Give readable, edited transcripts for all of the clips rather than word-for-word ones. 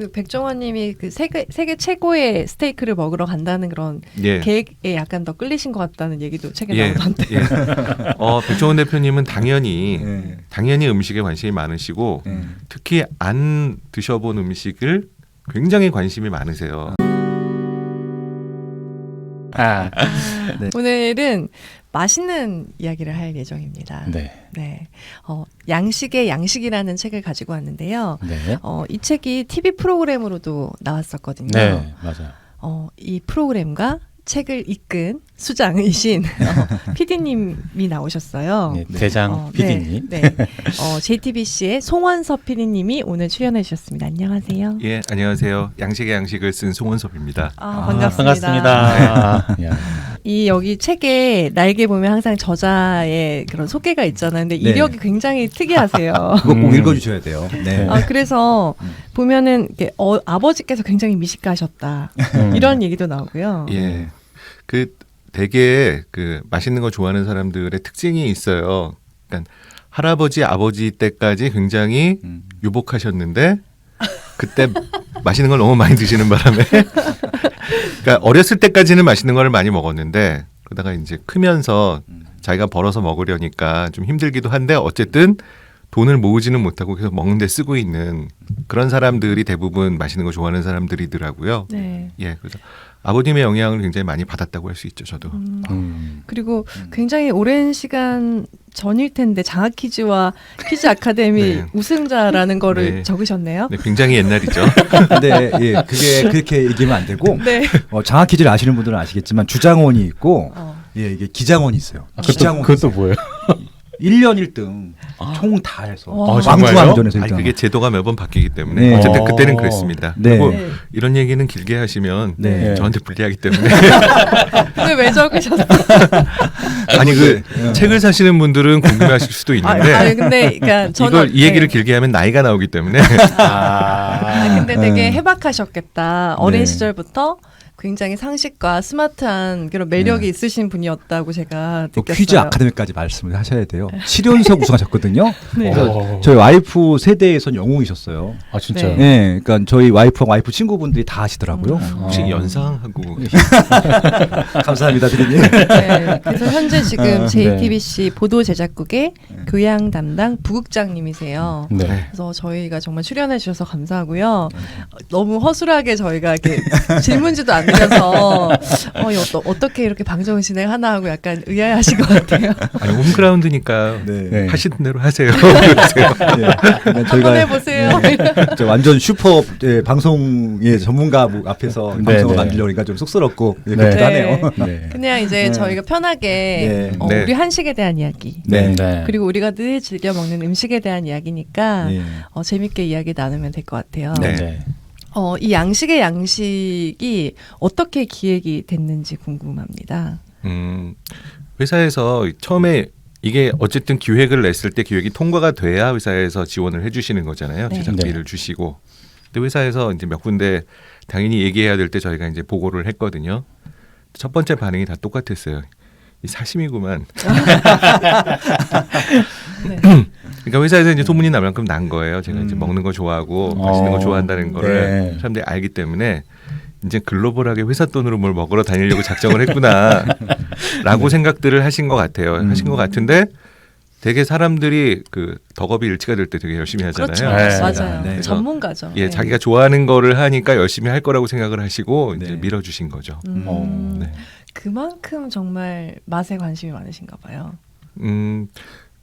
그 백종원님이 그 세계 최고의 스테이크를 먹으러 간다는 그런 예. 계획에 약간 더 끌리신 것 같다는 얘기도 책에 예. 나오던데. 예. 백종원 대표님은 당연히 음식에 관심이 많으시고 네. 특히 안 드셔본 음식을 굉장히 관심이 많으세요. 네. 오늘은 맛있는 이야기를 할 예정입니다. 네. 네. 양식의 양식이라는 책을 가지고 왔는데요. 네. 이 책이 TV 프로그램으로도 나왔었거든요. 네, 맞아요. 이 프로그램과 책을 이끈 수장이신 PD님이 나오셨어요. 네, 대장 PD님. 네. JTBC의 송원섭 PD님이 오늘 출연해 주셨습니다. 안녕하세요. 예, 안녕하세요. 양식의 양식을 쓴 송원섭입니다. 반갑습니다. 반갑습니다. 이 여기 책에 날개 보면 항상 저자의 그런 소개가 있잖아요. 근데 네. 이력이 굉장히 특이하세요. 그거 꼭 읽어주셔야 돼요. 네. 그래서 보면은 이렇게 아버지께서 굉장히 미식가셨다 이런 얘기도 나오고요. 예. 그 되게 그 맛있는 거 좋아하는 사람들의 특징이 있어요. 그러니까 할아버지, 아버지 때까지 굉장히 유복하셨는데 그때 맛있는 걸 너무 많이 드시는 바람에 그러니까 어렸을 때까지는 맛있는 걸 많이 먹었는데 그러다가 이제 크면서 자기가 벌어서 먹으려니까 좀 힘들기도 한데 어쨌든 돈을 모으지는 못하고 계속 먹는 데 쓰고 있는 그런 사람들이 대부분 맛있는 거 좋아하는 사람들이더라고요. 네. 예, 그래서 아버님의 영향을 굉장히 많이 받았다고 할 수 있죠, 저도. 그리고 굉장히 오랜 시간 전일 텐데 장학 퀴즈와 퀴즈 아카데미 네. 우승자라는 거를 네. 적으셨네요. 네, 굉장히 옛날이죠. 근데 예, 그게 그렇게 얘기하면 안 되고 네. 장학 퀴즈를 아시는 분들은 아시겠지만 주장원이 있고 예, 이게 기장원이 있어요. 기장원이 그것도 뭐예요? 1년 1등 총 다 해서 와. 왕중왕 전에서 아니, 1등. 그게 제도가 매번 바뀌기 때문에 네. 어쨌든 그때는 그랬습니다. 네. 그리고 네. 이런 얘기는 길게 하시면 네. 저한테 불리하기 때문에 근데 왜 적으셨어요? 아니 그 책을 사시는 분들은 궁금해하실 수도 있는데 아니, 근데 그러니까 저는 이걸 이 얘기를 네. 길게 하면 나이가 나오기 때문에 근데 되게 해박하셨겠다. 어린 네. 시절부터 굉장히 상식과 스마트한 그런 매력이 있으신 분이었다고 제가 또 느꼈어요. 퀴즈 아카데미까지 말씀을 하셔야 돼요. 7연속 우승하셨거든요. 네. 그래서 저희 와이프 세대에선 영웅이셨어요. 아 진짜요? 네, 그러니까 저희 와이프 친구분들이 다 하시더라고요. 혹시 연상하고 감사합니다, 피디님. 네, 그래서 현재 지금 네. JTBC 보도 제작국의 교양 담당 부국장님이세요. 네. 그래서 저희가 정말 출연해 주셔서 감사하고요. 너무 허술하게 저희가 이렇게 질문지도 안 드려서 어떻게 이렇게 방송을 진행하나 하고 약간 의아해하신 것 같아요. 아니 홈그라운드니까 네. 하시는 대로 하세요. 네, 한번 해보세요. 저 완전 슈퍼 방송의 전문가 앞에서 네, 방송을 네. 만들려니까 좀 쑥스럽고 네. 그렇기도 하네요. 네. 그냥 이제 네. 저희가 편하게 네. 네. 우리 한식에 대한 이야기 네. 네. 그리고 우리가 늘 즐겨 먹는 음식에 대한 이야기니까 네. 재밌게 이야기 나누면 될 것 같아요. 네. 네. 이 양식의 양식이 어떻게 기획이 됐는지 궁금합니다. 회사에서 처음에 이게 어쨌든 기획을 냈을 때 기획이 통과가 돼야 회사에서 지원을 해주시는 거잖아요. 네. 제작비를 주시고. 근데 회사에서 이제 몇 군데 당연히 얘기해야 될 때 저희가 이제 보고를 했거든요. 첫 번째 반응이 다 똑같았어요. 이 사심이구만. 네. 그러니까 회사에서 이제 소문이 날 만큼 난 거예요. 제가 이제 먹는 거 좋아하고 맛있는 거 좋아한다는 거를 네. 사람들이 알기 때문에 이제 글로벌하게 회사 돈으로 뭘 먹으러 다니려고 작정을 했구나라고 생각들을 하신 것 같아요. 하신 것 같은데 되게 사람들이 그 덕업이 일치가 될 때 되게 열심히 하잖아요. 그렇죠. 네. 맞아요. 네. 전문가죠. 예, 네. 자기가 좋아하는 거를 하니까 열심히 할 거라고 생각을 하시고 이제 네. 밀어주신 거죠. 네. 그만큼 정말 맛에 관심이 많으신가 봐요.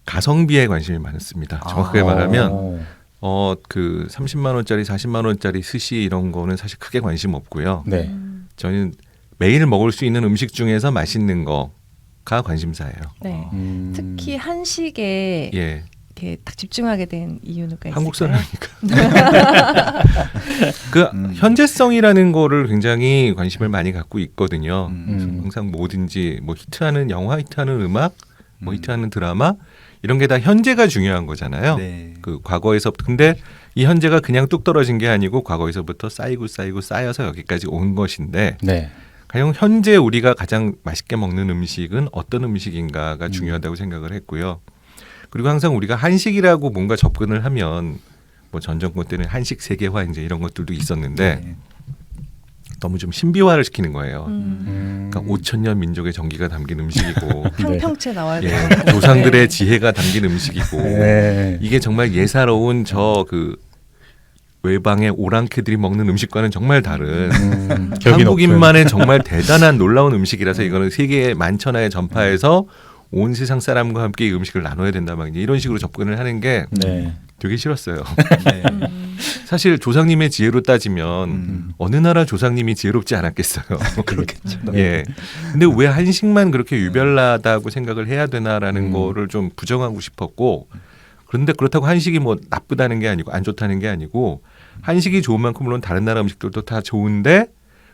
가성비에 관심이 많습니다. 정확하게 말하면 어. 그 30만 원짜리, 40만 원짜리 스시 이런 거는 사실 크게 관심 없고요. 네. 저는 매일 먹을 수 있는 음식 중에서 맛있는 거가 관심사예요. 네. 특히 한식에 예, 이렇게 딱 집중하게 된 이유가 있을까요? 한국 사람이니까. 그 현재성이라는 거를 굉장히 관심을 많이 갖고 있거든요. 그래서 항상 뭐든지 뭐 히트하는 영화, 히트하는 음악, 뭐 히트하는 드라마 이런 게 다 현재가 중요한 거잖아요. 네. 그 과거에서 근데 이 현재가 그냥 뚝 떨어진 게 아니고 과거에서부터 쌓이고 쌓여서 여기까지 온 것인데 네. 가령 현재 우리가 가장 맛있게 먹는 음식은 어떤 음식인가가 중요하다고 생각을 했고요. 그리고 항상 우리가 한식이라고 뭔가 접근을 하면 뭐 전 정권 때는 한식 세계화 이제 이런 것들도 있었는데 너무 좀 신비화를 시키는 거예요. 그러니까 5천 년 민족의 정기가 담긴 음식이고 탕평채 나와야 예, 돼요. 조상들의 네. 지혜가 담긴 음식이고 네. 이게 정말 예사로운 저 그 외방의 오랑캐들이 먹는 음식과는 정말 다른 격이 한국인만의 정말 대단한 놀라운 음식이라서 이거는 세계 만천하에 전파해서 온 세상 사람과 함께 이 음식을 나눠야 된다 막 이런 식으로 접근을 하는 게 네. 되게 싫었어요. 네. 사실 조상님의 지혜로 따지면 어느 나라 조상님이 지혜롭지 않았겠어요. 그렇겠죠. 예. 근데 왜 한식만 그렇게 유별나다고 생각을 해야 되나라는 거를 좀 부정하고 싶었고 그런데 그렇다고 한식이 뭐 나쁘다는 게 아니고 안 좋다는 게 아니고 한식이 좋은 만큼 물론 다른 나라 음식들도 다 좋은데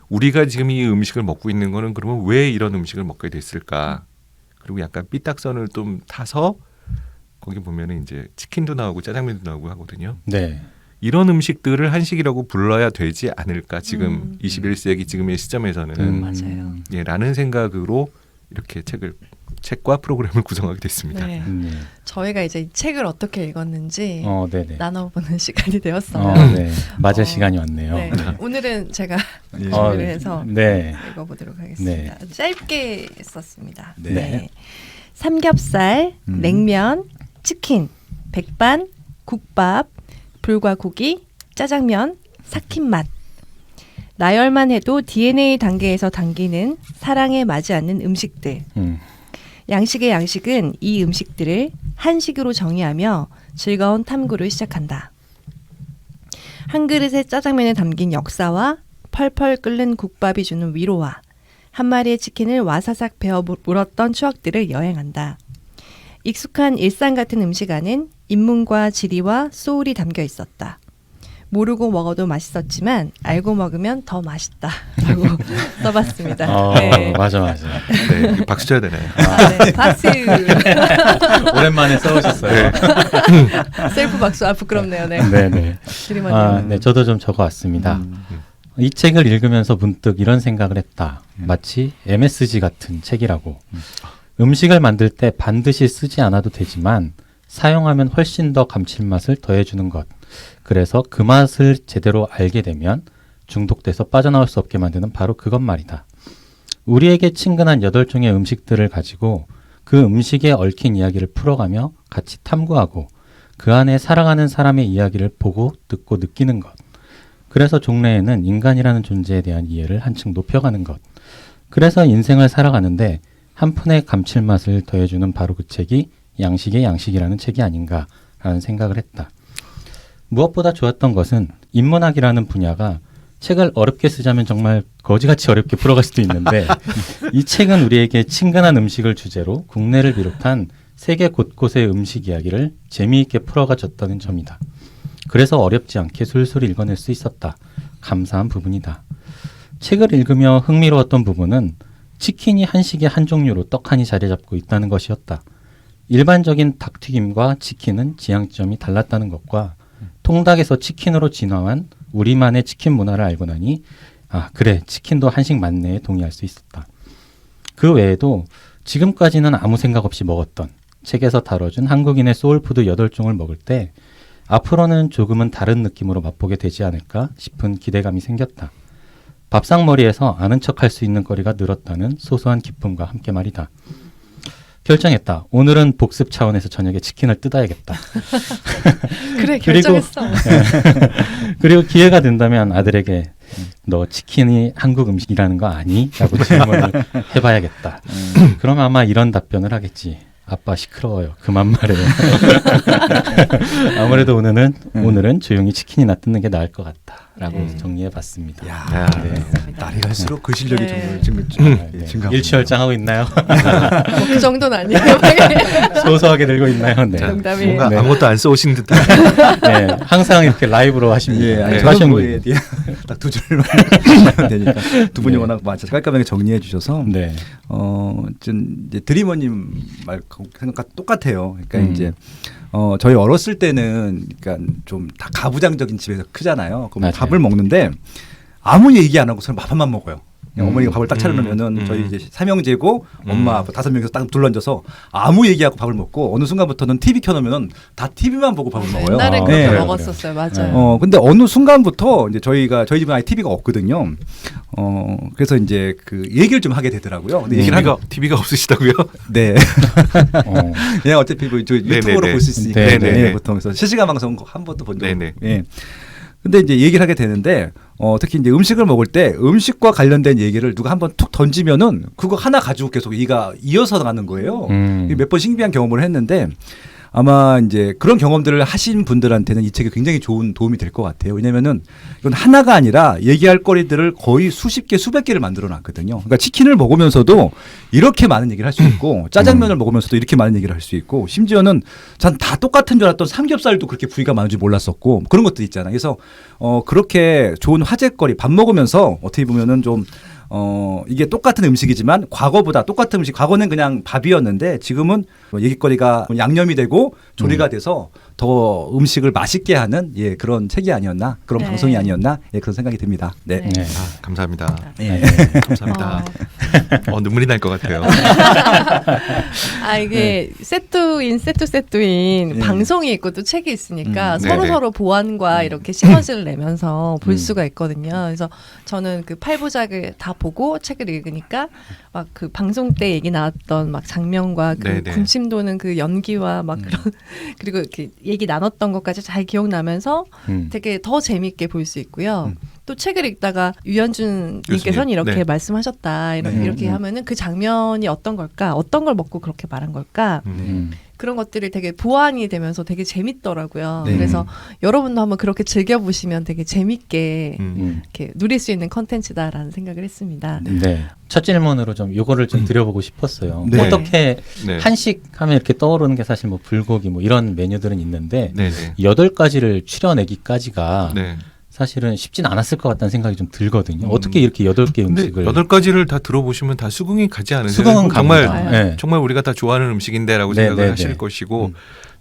우리가 지금 이 음식을 먹고 있는 거는 그러면 왜 이런 음식을 먹게 됐을까? 그리고 약간 삐딱선을 좀 타서 거기 보면은 이제 치킨도 나오고 짜장면도 나오고 하거든요. 네. 이런 음식들을 한식이라고 불러야 되지 않을까 지금 21세기 지금의 시점에서는 맞아요. 예, 라는 생각으로 이렇게 책과 프로그램을 구성하게 됐습니다. 네. 저희가 이제 이 책을 어떻게 읽었는지 네네. 나눠보는 시간이 되었어요. 네. 맞을 시간이 왔네요. 네. 오늘은 제가 예. 준비를 해서 네. 읽어보도록 하겠습니다. 짧게 썼습니다. 네. 네. 삼겹살, 냉면, 치킨, 백반, 국밥, 불과 고기, 짜장면, 삭힌 맛. 나열만 해도 DNA 단계에서 당기는 사랑에 맞지 않는 음식들. 양식의 양식은 이 음식들을 한식으로 정의하며 즐거운 탐구를 시작한다. 한 그릇의 짜장면에 담긴 역사와 펄펄 끓는 국밥이 주는 위로와 한 마리의 치킨을 와사삭 베어 물었던 추억들을 여행한다. 익숙한 일상 같은 음식 안엔 인문과 지리와 소울이 담겨 있었다. 모르고 먹어도 맛있었지만 알고 먹으면 더 맛있다라고 써봤습니다. 네. 맞아. 네, 박수 쳐야 되나요? 네. 박수. 오랜만에 써오셨어요. 셀프 박수. 부끄럽네요. 네. 네네. 드리머님. 네, 저도 좀 적어왔습니다. 이 책을 읽으면서 문득 이런 생각을 했다. 마치 MSG 같은 책이라고. 음식을 만들 때 반드시 쓰지 않아도 되지만 사용하면 훨씬 더 감칠맛을 더해주는 것. 그래서 그 맛을 제대로 알게 되면 중독돼서 빠져나올 수 없게 만드는 바로 그것 말이다. 우리에게 친근한 8종의 음식들을 가지고 그 음식에 얽힌 이야기를 풀어가며 같이 탐구하고 그 안에 살아가는 사람의 이야기를 보고 듣고 느끼는 것. 그래서 종래에는 인간이라는 존재에 대한 이해를 한층 높여가는 것. 그래서 인생을 살아가는데 한 푼의 감칠맛을 더해주는 바로 그 책이 양식의 양식이라는 책이 아닌가라는 생각을 했다. 무엇보다 좋았던 것은 인문학이라는 분야가 책을 어렵게 쓰자면 정말 거지같이 어렵게 풀어갈 수도 있는데 이 책은 우리에게 친근한 음식을 주제로 국내를 비롯한 세계 곳곳의 음식 이야기를 재미있게 풀어가줬다는 점이다. 그래서 어렵지 않게 술술 읽어낼 수 있었다. 감사한 부분이다. 책을 읽으며 흥미로웠던 부분은 치킨이 한식의 한 종류로 떡하니 자리 잡고 있다는 것이었다. 일반적인 닭튀김과 치킨은 지향점이 달랐다는 것과 통닭에서 치킨으로 진화한 우리만의 치킨 문화를 알고 나니 그래 치킨도 한식 맞네에 동의할 수 있었다. 그 외에도 지금까지는 아무 생각 없이 먹었던 책에서 다뤄준 한국인의 소울푸드 8종을 먹을 때 앞으로는 조금은 다른 느낌으로 맛보게 되지 않을까 싶은 기대감이 생겼다. 밥상머리에서 아는 척할 수 있는 거리가 늘었다는 소소한 기쁨과 함께 말이다. 결정했다. 오늘은 복습 차원에서 저녁에 치킨을 뜯어야겠다. 그래 결정했어. 그리고 기회가 된다면 아들에게 너 치킨이 한국 음식이라는 거 아니? 라고 질문을 해봐야겠다. 그럼 아마 이런 답변을 하겠지. 아빠 시끄러워요. 그만 말해요. 아무래도 오늘은 조용히 치킨이나 뜯는 게 나을 것 같다라고 정리해봤습니다. 야, 네. 날이 갈수록 그 실력이 네. 정말 증가하고 일취월장하고 있나요? 그 정도는 아니에요. 소소하게 들고 있나요? 네. 농담이에요. 뭔가 네. 아무것도 안 써오신 듯한. 네, 항상 이렇게 라이브로 하십니다. 예, 아니, 네. 저는 하시는 뭐, 분이. 딱두 줄만 하면 되니까 두 분이 네. 워낙 깔끔하게 정리해 주셔서 네. 좀 이제 드리머님 말 생각과 똑같아요. 그러니까 이제 저희 어렸을 때는 그러니까 좀 다 가부장적인 집에서 크잖아요. 그럼 맞아요. 밥을 먹는데 아무 얘기 안 하고 서로 밥만 먹어요. 어머니가 밥을 딱 차려놓으면은 저희 이제 삼형제고 엄마 아빠 5명이서 딱 둘러앉아서 아무 얘기하고 밥을 먹고 어느 순간부터는 TV 켜놓으면은 다 TV만 보고 밥을 먹어요. 옛날엔 그렇게 네. 먹었었어요. 맞아요. 근데 어느 순간부터 이제 저희 집은 아예 TV가 없거든요. 그래서 이제 그 얘기를 좀 하게 되더라고요. 근데 얘기를 TV가 없으시다고요? 네. 그냥 어차피 뭐 유튜브로 볼 수 있으니까 네네. 보통 그래서 실시간 방송 한 번도 본 적 없고. 네네. 예. 근데 이제 얘기를 하게 되는데 특히 이제 음식을 먹을 때 음식과 관련된 얘기를 누가 한번 툭 던지면은 그거 하나 가지고 계속 이어서 가는 거예요. 몇 번 신기한 경험을 했는데 아마 이제 그런 경험들을 하신 분들한테는 이 책이 굉장히 좋은 도움이 될 것 같아요. 왜냐면은 이건 하나가 아니라 얘기할 거리들을 거의 수십 개, 수백 개를 만들어 놨거든요. 그러니까 치킨을 먹으면서도 이렇게 많은 얘기를 할 수 있고 짜장면을 먹으면서도 이렇게 많은 얘기를 할 수 있고 심지어는 전 다 똑같은 줄 알았던 삼겹살도 그렇게 부위가 많은 줄 몰랐었고 그런 것도 있잖아요. 그래서 그렇게 좋은 화제거리 밥 먹으면서 어떻게 보면은 좀 이게 똑같은 음식이지만 과거보다 똑같은 음식 과거는 그냥 밥이었는데 지금은 얘기거리가 양념이 되고 조리가 돼서 더 음식을 맛있게 하는 그런 책이 아니었나 그런 네. 방송이 아니었나 그런 생각이 듭니다. 네. 네. 네. 감사합니다. 네. 감사합니다. 눈물이 날 것 같아요. 이게 세트인 네. 방송이 있고 또 책이 있으니까 네네. 서로 보완과 이렇게 시너지를 내면서 볼 수가 있거든요. 그래서 저는 그 8부작을 다 보고 책을 읽으니까 막 그 방송 때 얘기 나왔던 막 장면과 그 네네. 군침 도는 그 연기와 막 그런 그리고 이렇게 얘기 나눴던 것까지 잘 기억나면서 되게 더 재밌게 볼 수 있고요. 또 책을 읽다가 유현준 님께서는 교수님. 이렇게 네. 말씀하셨다. 이렇게 하면은 그 장면이 어떤 걸까? 어떤 걸 먹고 그렇게 말한 걸까? 그런 것들이 되게 보완이 되면서 되게 재밌더라고요. 네. 그래서 여러분도 한번 그렇게 즐겨보시면 되게 재밌게 이렇게 누릴 수 있는 컨텐츠다라는 생각을 했습니다. 네. 첫 질문으로 좀 요거를 좀 드려보고 싶었어요. 네. 어떻게 네. 한식 하면 이렇게 떠오르는 게 사실 뭐 불고기 뭐 이런 메뉴들은 있는데 네네. 8가지를 추려내기까지가 네. 사실은 쉽진 않았을 것 같다는 생각이 좀 들거든요. 어떻게 이렇게 8개 근데 음식을 8가지를 다 들어보시면 다 수긍이 가지 않으세요? 수긍은 정말 갑니다. 네. 네. 정말 우리가 다 좋아하는 음식인데라고 네, 생각을 네, 하실 네. 것이고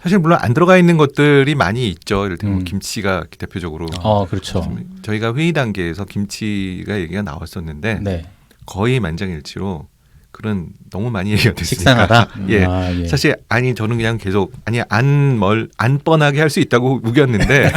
사실 물론 안 들어가 있는 것들이 많이 있죠. 예를 들면 김치가 대표적으로 그렇죠. 저희가 회의 단계에서 김치가 얘기가 나왔었는데 네. 거의 만장일치로 그런 너무 많이 얘기가 됐으니까 식상하다. 예. 예. 사실 저는 그냥 계속 안 뻔하게 할 수 있다고 우겼는데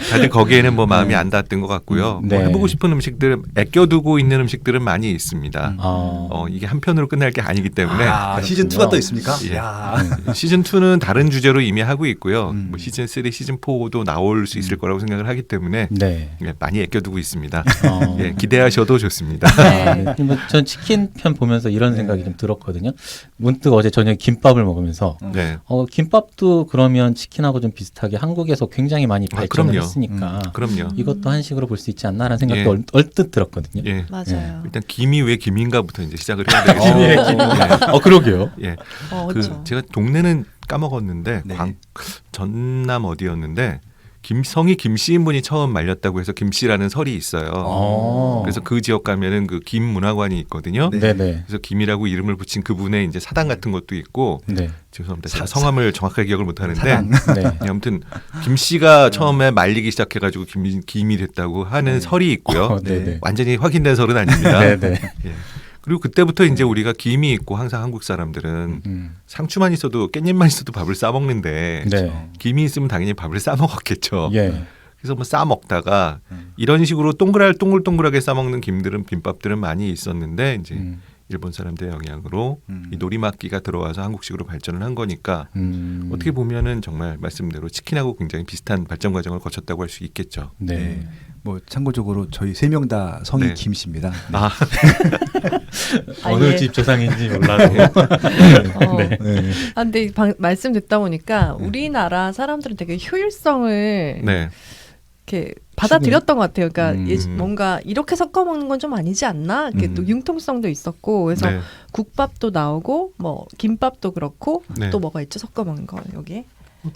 다들 거기에는 뭐 마음이 안 닿았던 것 같고요. 네. 뭐 해보고 싶은 음식들 아껴두고 있는 음식들은 많이 있습니다. 아. 이게 한 편으로 끝날 게 아니기 때문에 시즌 2가 또 있습니까? 예. 야. 시즌 2는 다른 주제로 이미 하고 있고요. 뭐 시즌 3, 시즌 4도 나올 수 있을 거라고 생각을 하기 때문에 네. 많이 아껴두고 있습니다. 어. 예, 기대하셔도 좋습니다. 네. 전 치킨 편 보면서 이런 생각이 좀 들었거든요. 문득 어제 저녁에 김밥을 먹으면서 네. 김밥도 그러면 치킨하고 좀 비슷하게 한국에서 굉장히 많이 발전을 그럼요. 했으니까 그럼요. 이것도 한식으로 볼 수 있지 않나라는 생각도 예. 얼뜻 들었거든요. 예. 맞아요. 일단 김이 왜 김인가부터 이제 시작을 해야 되겠죠. 그러게요. 예. 그렇죠. 제가 동네는 까먹었는데 네. 전남 어디였는데 성이 김씨인 분이 처음 말렸다고 해서 김씨라는 설이 있어요. 그래서 그 지역 가면은 그 김 문화관이 있거든요. 네. 네네. 그래서 김이라고 이름을 붙인 그분의 이제 사당 같은 것도 있고 네. 죄송합니다. 제가 성함을 정확하게 기억을 못 하는데 사당. 네. 아무튼 김씨가 처음에 말리기 시작해가지고 김이 됐다고 하는 설이 있고요. 네네. 완전히 확인된 설은 아닙니다. 네네. 예. 그리고 그때부터 이제 우리가 김이 있고 항상 한국 사람들은 상추만 있어도 깻잎만 있어도 밥을 싸 먹는데 네. 김이 있으면 당연히 밥을 싸 먹었겠죠. 예. 그래서 뭐 싸 먹다가 이런 식으로 동글동글하게 싸 먹는 김들은 김밥들은 많이 있었는데 이제 일본 사람들의 영향으로 이 노리막기가 들어와서 한국식으로 발전을 한 거니까 어떻게 보면은 정말 말씀대로 치킨하고 굉장히 비슷한 발전 과정을 거쳤다고 할 수 있겠죠. 네. 네. 뭐 참고적으로 저희 3명 다 성이 네. 김씨입니다. 네. 어느 예. 집 조상인지 몰라도. 네. 네. 근데 말씀 듣다 보니까 우리나라 사람들은 되게 효율성을 네. 이렇게 받아들였던 것 같아요. 그러니까 음. 뭔가 이렇게 섞어 먹는 건 좀 아니지 않나? 이렇게 또 융통성도 있었고 그래서 네. 국밥도 나오고 뭐 김밥도 그렇고 네. 또 뭐가 있죠? 섞어 먹는 거 여기.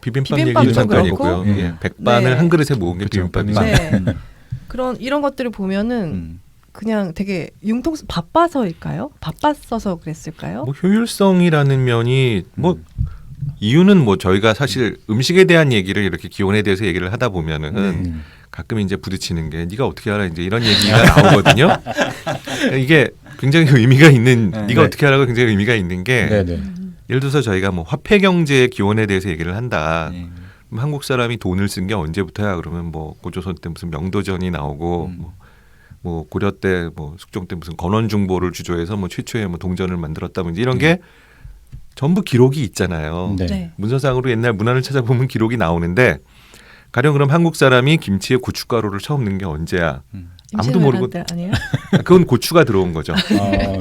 비빔밥 비빔밥도 얘기도 잠깐 그렇고. 있고요. 예. 백반을 네. 한 그릇에 모은 게 그렇죠. 비빔밥이죠. 네. 이런 것들을 보면은 그냥 되게 바빠서일까요? 바빴어서 그랬을까요? 뭐 효율성이라는 면이 뭐 이유는 뭐 저희가 사실 음식에 대한 얘기를 이렇게 기원에 대해서 얘기를 하다 보면은 가끔 이제 부딪히는 게 네가 어떻게 알아 이제 이런 얘기가 나오거든요. 이게 굉장히 의미가 있는 네. 네가 어떻게 알아가 굉장히 의미가 있는 게 네네. 예를 들어서 저희가 뭐 화폐 경제의 기원에 대해서 얘기를 한다. 네. 그럼 한국 사람이 돈을 쓴 게 언제부터야? 그러면 뭐 고조선 때 무슨 명도전이 나오고 뭐 고려 때 뭐 숙종 때 무슨 건원중보를 주조해서 뭐 최초의 뭐 동전을 만들었다든지 이런 게 전부 기록이 있잖아요. 네. 네. 문서상으로 옛날 문헌을 찾아보면 기록이 나오는데 가령 그럼 한국 사람이 김치에 고춧가루를 처음 넣은 게 언제야? 아무도 모르고 임진왜란 때 아니에요? 그건 고추가 들어온 거죠.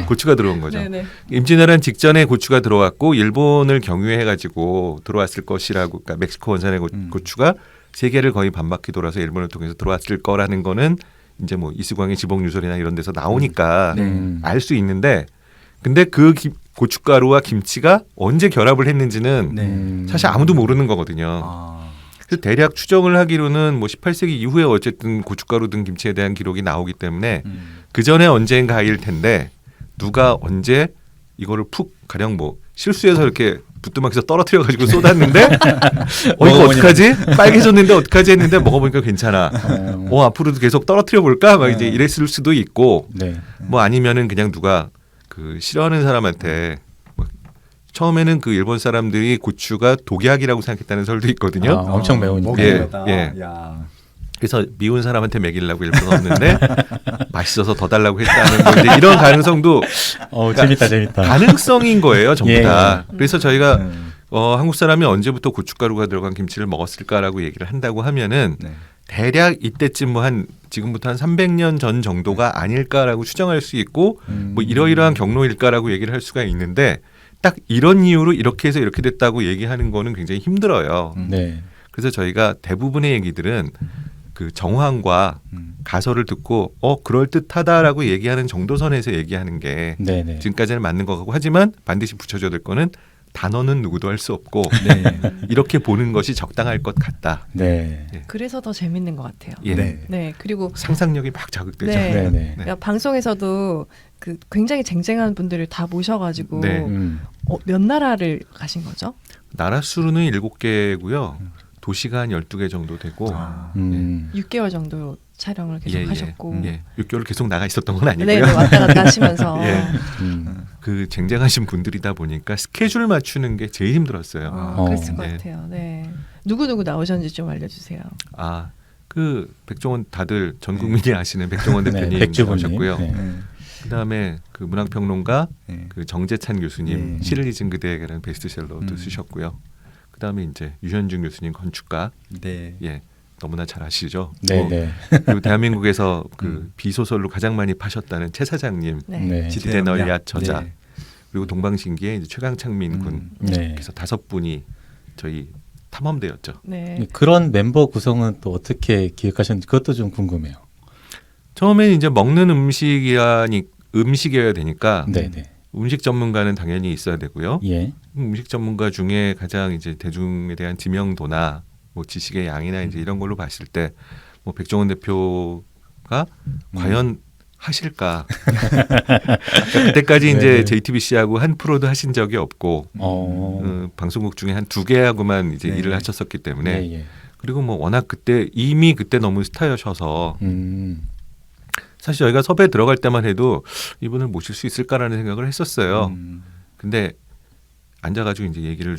고추가 들어온 거죠. 네네. 임진왜란 직전에 고추가 들어왔고 일본을 경유해가지고 들어왔을 것이라고, 그러니까 멕시코 원산의 고추가 세계를 거의 반바퀴 돌아서 일본을 통해서 들어왔을 거라는 거는 이제 뭐 이수광의 지복유설이나 이런 데서 나오니까 알 수 있는데, 근데 그 고춧가루와 김치가 언제 결합을 했는지는 네. 사실 아무도 모르는 거거든요. 아. 그래서 대략 추정을 하기로는 뭐 18세기 이후에 어쨌든 고춧가루 등 김치에 대한 기록이 나오기 때문에 그 전에 언젠가일 텐데 누가 언제 이거를 푹 가령 뭐 실수해서 이렇게 부뚜막에서 떨어뜨려 가지고 쏟았는데 이거 어떡하지? 빨개졌는데 어떡하지 했는데 먹어보니까 괜찮아. 앞으로도 계속 떨어뜨려 볼까? 막 이제 이랬을 수도 있고 네. 뭐 아니면은 그냥 누가 그 싫어하는 사람한테 처음에는 그 일본 사람들이 고추가 독약이라고 생각했다는 설도 있거든요. 엄청 매우니까. 예, 아, 예. 야. 그래서 미운 사람한테 먹이려고 일부러 없는데 맛있어서 더 달라고 했다는 뭐 이제 이런 가능성도 재밌다. 가능성인 거예요, 전부 예. 다. 그래서 저희가 네. 한국 사람이 언제부터 고춧가루가 들어간 김치를 먹었을까라고 얘기를 한다고 하면은 네. 대략 이때쯤 뭐 한 지금부터 한 300년 전 정도가 아닐까라고 추정할 수 있고 뭐 이러이러한 경로일까라고 얘기를 할 수가 있는데 딱 이런 이유로 이렇게 해서 이렇게 됐다고 얘기하는 거는 굉장히 힘들어요. 네. 그래서 저희가 대부분의 얘기들은 그 정황과 가설을 듣고 그럴듯하다라고 얘기하는 정도 선에서 얘기하는 게 네네. 지금까지는 맞는 것 같고, 하지만 반드시 붙여줘야 될 거는 단어는 누구도 할 수 없고 네. 이렇게 보는 것이 적당할 것 같다. 네. 그래서 더 재밌는 것 같아요. 예. 네. 네. 그리고 상상력이 막 자극되죠. 네. 네네. 그러니까 방송에서도 그 굉장히 쟁쟁한 분들을 다 모셔가지고 네. 몇 나라를 가신 거죠? 나라 수로는 7개고요. 도시가 한 12개 정도 되고 6개월 정도 촬영을 계속 하셨고 6개월 계속 나가 있었던 건 아니고요. 네, 왔다 갔다 하시면서 예. 그 쟁쟁하신 분들이다 보니까 스케줄 맞추는 게 제일 힘들었어요. 그랬을 것 네. 같아요. 네. 누구 나오셨는지 좀 알려주세요. 그 백종원 다들 전 국민이 아시는 백종원 네, 대표님 백주부님. 나오셨고요. 네. 그다음에 그 문학평론가 네. 그 정재찬 교수님 네. 시를 잊은 그대에게라는 베스트셀러도 쓰셨고요. 그다음에 이제 유현중 교수님 건축가 네. 너무나 잘 아시죠. 네네. 그리고 대한민국에서 그 비소설로 가장 많이 파셨다는 최 사장님, 네. 네. 지대 널야 저자, 네. 그리고 동방신기의 이제 최강창민 군, 네. 그래서 5분이 저희 탐험대였죠. 네. 그런 멤버 구성은 또 어떻게 기획하셨는지 그것도 좀 궁금해요. 처음에는 이제 먹는 음식이어야 되니까 네네. 음식 전문가는 당연히 있어야 되고요. 예. 음식 전문가 중에 가장 이제 대중에 대한 지명도나 뭐 지식의 양이나 이제 이런 걸로 봤을 때 뭐 백종원 대표가 과연 하실까? 그때까지 이제 네네. JTBC하고 한 프로도 하신 적이 없고 방송국 중에 한 2개하고만 이제 네. 일을 하셨었기 때문에 네, 예. 그리고 뭐 워낙 이미 그때 너무 스타여셔서 음. 사실 저희가 섭외 들어갈 때만 해도 이분을 모실 수 있을까라는 생각을 했었어요. 근데 앉아가지고 이제 얘기를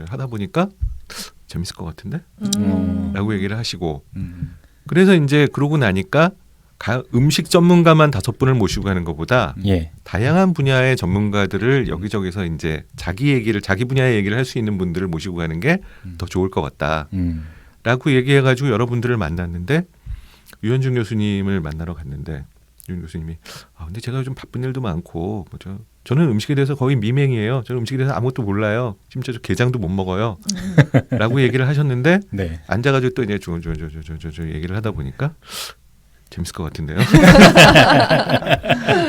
하다 보니까 재밌을 것 같은데? 라고 얘기를 하시고 그래서 이제 그러고 나니까 음식 전문가만 5분을 모시고 가는 것보다 예. 다양한 분야의 전문가들을 여기저기서 이제 자기 분야의 얘기를 할 수 있는 분들을 모시고 가는 게 더 좋을 것 같다. 라고 얘기해가지고 여러분들을 만났는데 유현중 교수님을 만나러 갔는데 유현 교수님이 근데 제가 요즘 바쁜 일도 많고 저는 음식에 대해서 거의 미맹이에요. 저는 음식에 대해서 아무것도 몰라요. 심지어 저 게장도 못 먹어요. 라고 얘기를 하셨는데 네. 앉아가지고 또 이제 저 얘기를 하다 보니까 재밌을 것 같은데요.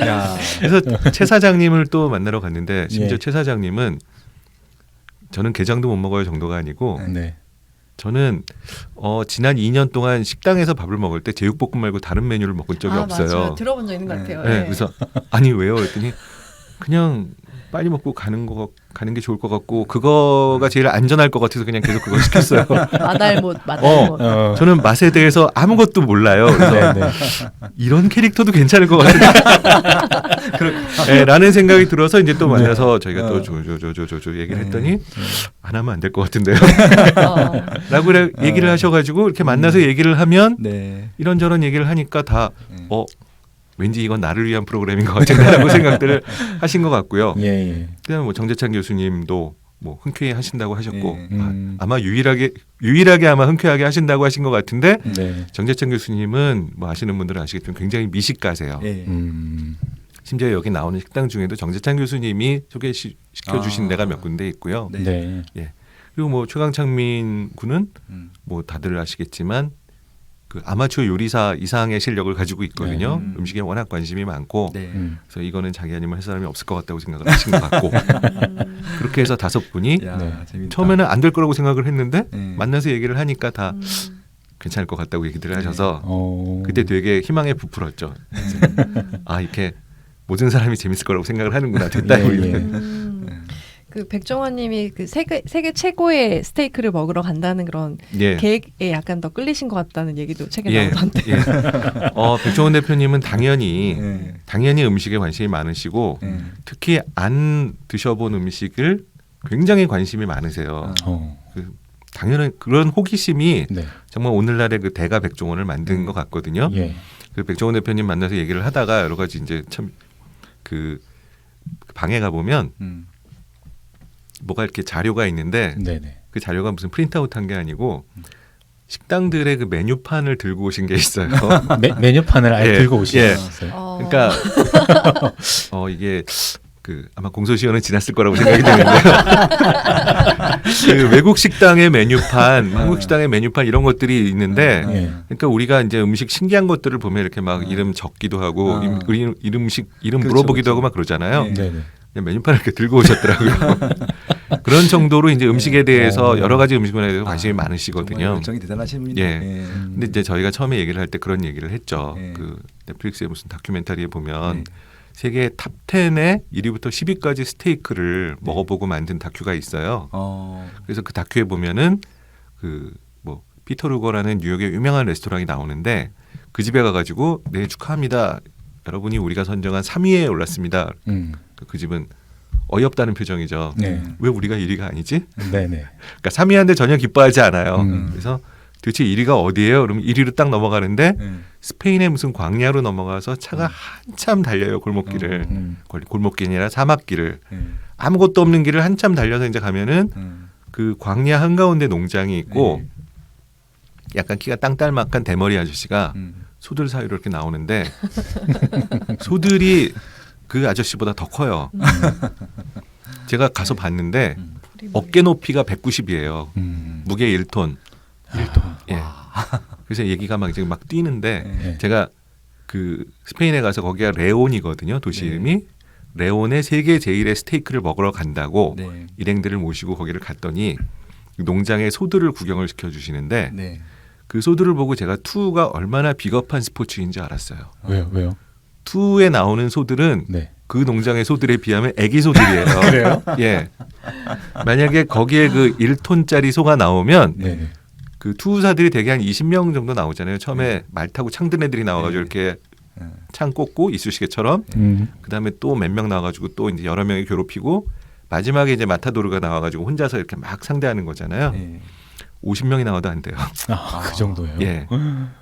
야. 그래서 최 사장님을 또 만나러 갔는데 심지어 예. 최 사장님은 저는 게장도 못 먹어요 정도가 아니고 네. 저는 지난 2년 동안 식당에서 밥을 먹을 때 제육볶음 말고 다른 메뉴를 먹은 적이 없어요. 맞아요. 들어본 적 있는 것 같아요. 네, 그래서 아니 왜요? 했더니 그냥 빨리 먹고 가는 게 좋을 것 같고 그거가 제일 안전할 것 같아서 그냥 계속 그거 시켰어요. 마달못. 저는 맛에 대해서 아무것도 몰라요. 그래서 네, 네. 이런 캐릭터도 괜찮을 것 같은데 네, 라는 생각이 들어서 이제 또 만나서 저희가 또 조조조조조 얘기를 했더니 안 하면 안 될 것 같은데요. 라고 얘기를 하셔가지고 이렇게 만나서 얘기를 하면 네. 이런저런 얘기를 하니까 다 왠지 이건 나를 위한 프로그램인 것 같은데라고 생각들을 하신 것 같고요. 예, 예. 그다음에 뭐 정재찬 교수님도 뭐 흔쾌히 하신다고 하셨고 예. 아마 유일하게 아마 흔쾌하게 하신다고 하신 것 같은데 네. 정재찬 교수님은 뭐 아시는 분들은 아시겠지만 굉장히 미식가세요. 예. 심지어 여기 나오는 식당 중에도 정재찬 교수님이 소개시켜 주신 데가 몇 군데 있고요. 네. 네. 그리고 뭐 최강창민 군은 뭐 다들 아시겠지만 그 아마추어 요리사 이상의 실력을 가지고 있거든요. 음식에 워낙 관심이 많고 네. 그래서 이거는 자기 아니면 할 사람이 없을 것 같다고 생각을 하신 것 같고 그렇게 해서 5분이 야, 네. 재밌다. 처음에는 안 될 거라고 생각을 했는데 네. 만나서 얘기를 하니까 다 괜찮을 것 같다고 얘기들을 하셔서 그때 되게 희망에 부풀었죠. 아 이렇게 모든 사람이 재밌을 거라고 생각을 하는구나. 됐다. 예, 우리는. 그 백종원님이 그 세계 최고의 스테이크를 먹으러 간다는 그런 예. 계획에 약간 더 끌리신 것 같다는 얘기도 책에 예. 나오던데. 예. 백종원 대표님은 당연히 네. 음식에 관심이 많으시고 네. 특히 안 드셔본 음식을 굉장히 관심이 많으세요. 그 당연한 그런 호기심이 네. 정말 오늘날의 그 대가 백종원을 만든 것 같거든요. 예. 그 백종원 대표님 만나서 얘기를 하다가 여러 가지 이제 참 그 방에 가 보면 뭐가 이렇게 자료가 있는데 네, 네. 그 자료가 무슨 프린트아웃 한 게 아니고 식당들의 그 메뉴판을 들고 오신 게 있어요. 메뉴판을 아예 예, 들고 예. 오셨어요. 그러니까 이게 그 아마 공소시효는 지났을 거라고 생각이 드는데요. 그 외국 식당의 메뉴판, 한국 식당의 메뉴판 이런 것들이 있는데, 예. 그러니까 우리가 이제 음식 신기한 것들을 보면 이렇게 막 이름 적기도 하고 이름 그렇죠, 물어보기도 그렇죠. 하고 막 그러잖아요. 네. 네, 네. 그냥 메뉴판을 이렇게 들고 오셨더라고요. 그런 정도로 이제 음식에 대해서 여러 가지 음식에 대해서 관심이 많으시거든요. 정이 대단하신 분이네. 예. 근데 이제 저희가 처음에 얘기를 할 때 그런 얘기를 했죠. 예. 그 넷플릭스의 무슨 다큐멘터리에 보면 네. 세계 탑 10에 1위부터 10위까지 스테이크를 먹어보고 만든 다큐가 있어요. 그래서 그 다큐에 보면은 그 뭐 피터 루거라는 뉴욕의 유명한 레스토랑이 나오는데 그 집에 가가지고 네 축하합니다. 여러분이 우리가 선정한 3위에 올랐습니다. 그 집은 어이없다는 표정이죠. 네. 왜 우리가 1위가 아니지? 네, 네. 그러니까 3위한테 전혀 기뻐하지 않아요. 그래서 도대체 1위가 어디예요? 그러면 1위로 딱 넘어가는데 스페인의 무슨 광야로 넘어가서 차가 한참 달려요. 골목길을. 골목길이 아니라 사막길을. 아무것도 없는 길을 한참 달려서 이제 가면은 그 광야 한가운데 농장이 있고 약간 키가 땅딸막한 대머리 아저씨가 소들 사이로 이렇게 나오는데 소들이 그 아저씨보다 더 커요. 제가 가서 봤는데 어깨 높이가 190이에요. 무게 1톤. 예. 그래서 얘기가 막 지금 막 뛰는데 네. 제가 그 스페인에 가서 거기가 레온이거든요. 도시 이름이. 레온의 세계 제일의 스테이크를 먹으러 간다고 네. 일행들을 모시고 거기를 갔더니 농장의 소들을 구경을 시켜주시는데 네. 그 소들을 보고 제가 투가 얼마나 비겁한 스포츠인지 알았어요. 왜요? 투에 나오는 소들은 네. 그 농장의 소들에 비하면 애기 소들이에요. 그래요? 예. 만약에 거기에 그 1톤짜리 소가 나오면 네. 그 투우사들이 대개 한 20명 정도 나오잖아요. 처음에 말 타고 창든 애들이 나와가지고 이렇게 창 꽂고 이쑤시개처럼 그다음에 또 몇 명 나와가지고 또 이제 여러 명이 괴롭히고 마지막에 이제 마타도르가 나와가지고 혼자서 이렇게 막 상대하는 거잖아요. 50명이 나와도 안 돼요. 그 정도예요? 예.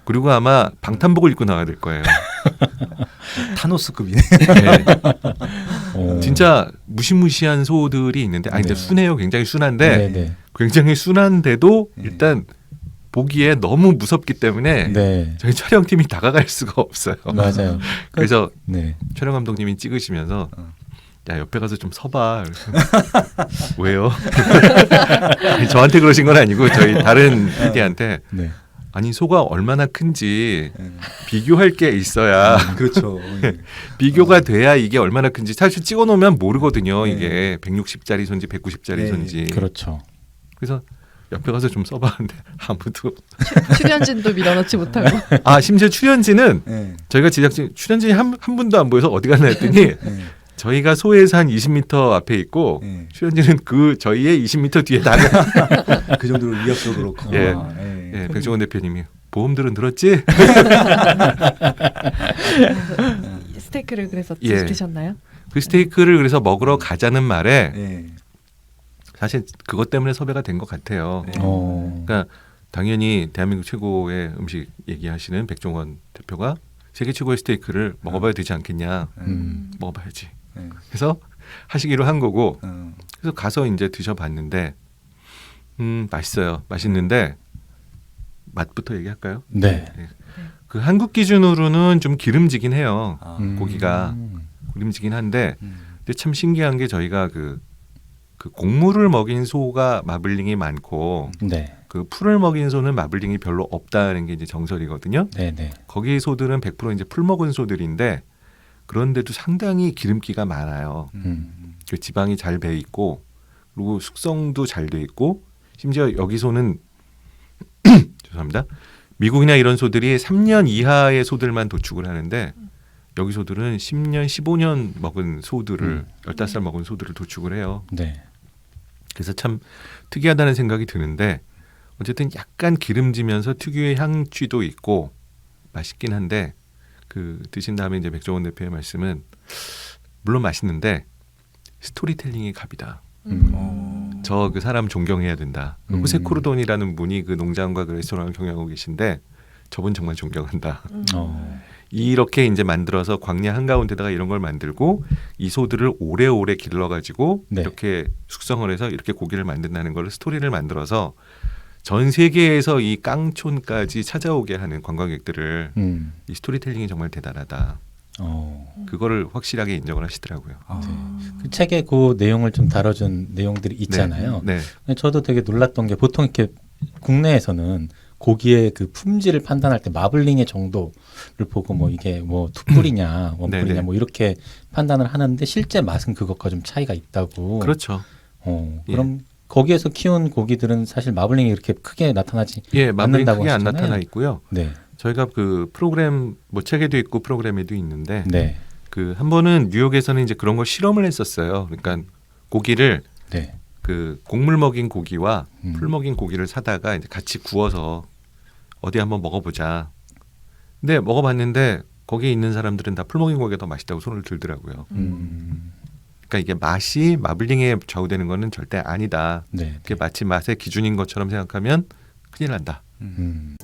그리고 아마 방탄복을 입고 나와야 될 거예요. 타노스급이네. 예. 진짜 무시무시한 소들이 있는데 근데 순해요. 굉장히 순한데 네, 네. 굉장히 순한데도 일단 보기에 너무 무섭기 때문에 네. 저희 촬영팀이 다가갈 수가 없어요. 맞아요. 그래서 네. 촬영 감독님이 찍으시면서 야 옆에 가서 좀 서봐. 왜요? 아니, 저한테 그러신 건 아니고 저희 다른 PD한테 네. 아니 소가 얼마나 큰지 비교할 게 있어야 그렇죠. 비교가 돼야 이게 얼마나 큰지 사실 찍어놓으면 모르거든요. 이게 160짜리 손지 190짜리 네. 손지. 그렇죠. 그래서 옆에 가서 좀 써봤는데 아무도 출연진도 밀어넣지 못하고. 심지어 출연진은 네. 저희가 제작진 출연진이 한 분도 안 보여서 어디 갔나 했더니 저희가 소에서 한 20m 앞에 있고 예. 출연진은 그 저희의 20m 뒤에 나가. 그 정도로 위협적으로 크구나. 예. 예. 예, 백종원 대표님이 보험들은 들었지? 스테이크를 그래서 예. 드셨나요? 그 스테이크를 그래서 먹으러 가자는 말에 예. 사실 그것 때문에 섭외가 된 것 같아요. 네. 그러니까 당연히 대한민국 최고의 음식 얘기하시는 백종원 대표가 세계 최고의 스테이크를 먹어봐야 되지 않겠냐. 먹어봐야지. 예. 그래서 하시기로 한 거고 어. 그래서 가서 이제 드셔봤는데 맛있어요. 맛있는데 맛부터 얘기할까요? 네. 그 한국 기준으로는 좀 기름지긴 해요. 아. 고기가 기름지긴 한데 음. 근데 참 신기한 게 저희가 그 곡물을 먹인 소가 마블링이 많고 네. 그 풀을 먹인 소는 마블링이 별로 없다는 게 이제 정설이거든요. 네. 네. 거기 소들은 100% 이제 풀 먹은 소들인데 그런데도 상당히 기름기가 많아요. 그 지방이 잘 배 있고 그리고 숙성도 잘 돼 있고 심지어 여기 소는 죄송합니다. 미국이나 이런 소들이 3년 이하의 소들만 도축을 하는데 여기 소들은 10년, 15년 먹은 소들을 15살 먹은 소들을 도축을 해요. 네. 그래서 참 특이하다는 생각이 드는데 어쨌든 약간 기름지면서 특유의 향취도 있고 맛있긴 한데 그 드신 다음에 이제 백종원 대표의 말씀은 물론 맛있는데 스토리텔링이 갑이다. 저 그 사람 존경해야 된다. 호세 코르돈이라는 분이 그 농장과 그 레스토랑을 경영하고 계신데 저분 정말 존경한다. 이렇게 이제 만들어서 광야 한가운데다가 이런 걸 만들고 이 소들을 오래오래 길러가지고 네. 이렇게 숙성을 해서 이렇게 고기를 만든다는 걸 스토리를 만들어서 전 세계에서 이 깡촌까지 찾아오게 하는 관광객들을 이 스토리텔링이 정말 대단하다. 그거를 확실하게 인정을 하시더라고요. 그 책에 그 내용을 좀 다뤄준 내용들이 있잖아요. 네. 저도 되게 놀랐던 게 보통 이렇게 국내에서는 고기의 그 품질을 판단할 때 마블링의 정도를 보고 뭐 이게 뭐 투뿔이냐 원뿔이냐 네네. 뭐 이렇게 판단을 하는데 실제 맛은 그것과 좀 차이가 있다고. 그렇죠. 그럼 거기에서 키운 고기들은 사실 마블링이 이렇게 크게 나타나지 예, 마블링 않는다고 크게 안 하시잖아요. 나타나 있고요. 네. 저희가 그 프로그램 뭐 책에도 있고 프로그램에도 있는데 네. 그 한 번은 뉴욕에서는 이제 그런 걸 실험을 했었어요. 그러니까 고기를 네. 그 곡물 먹인 고기와 음. 풀 먹인 고기를 사다가 이제 같이 구워서 어디 한번 먹어보자. 근데 먹어봤는데 거기에 있는 사람들은 다 풀 먹인 고기가 더 맛있다고 손을 들더라고요. 그러니까 이게 맛이 마블링에 좌우되는 거는 절대 아니다. 네. 그게 마치 맛의 기준인 것처럼 생각하면 큰일 난다. 음.